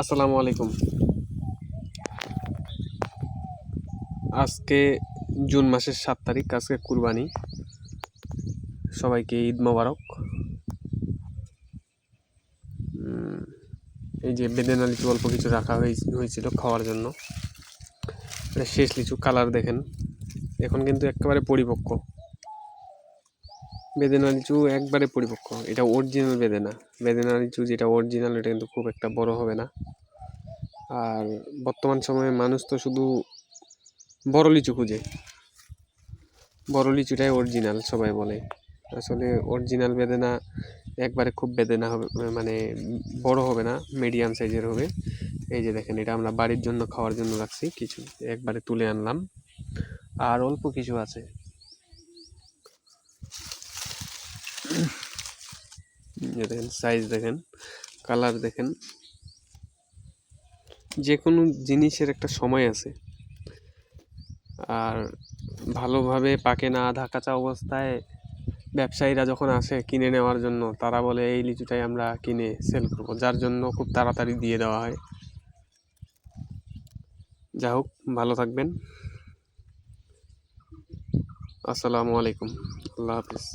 আসসালামু আলাইকুম। আজকে জুন মাসের ৭ তারিখ। আজকে কুরবানি। সবাইকে ঈদ মোবারক। এই যে বেদেনা লিচু অল্প কিছু রাখা হয়েছিল খাওয়ার জন্য। এটা শেষ লিচু, কালার দেখেন। এখন কিন্তু একেবারে পরিপক্ক। বেদেনা লিচু একবারে পরিপক্ক। এটা অরিজিনাল বেদেনা। বেদেনা লিচু যেটা অরিজিনাল, এটা কিন্তু খুব একটা বড় হবে না। আর বর্তমান সময়ে মানুষ তো শুধু বড় লিচু খুঁজে। বড় লিচুটাই অরিজিনাল সবাই বলে। আসলে অরিজিনাল বেদেনা একবারে খুব বেদেনা হবে, মানে বড় হবে না, মিডিয়াম সাইজের হবে। এই যে দেখেন, এটা আমরা বাড়ির জন্য খাওয়ার জন্য রাখছি কিছু, একবারে তুলে আনলাম। আর অল্প কিছু আছে। দেখেন সাইজ, দেখেন কালার, দেখেন। যে কোনো জিনিসের একটা সময় আছে। আর ভালোভাবে পাকে না, আধা কাঁচা অবস্থায় ব্যবসায়ীরা যখন আসে কিনে নেওয়ার জন্য, তারা বলে এই লিচুটাই আমরা কিনে সেল করবো, যার জন্য খুব তাড়াতাড়ি দিয়ে দেওয়া হয়। যা হোক, ভালো থাকবেন। আসসালামু আলাইকুম। আল্লাহ হাফিজ।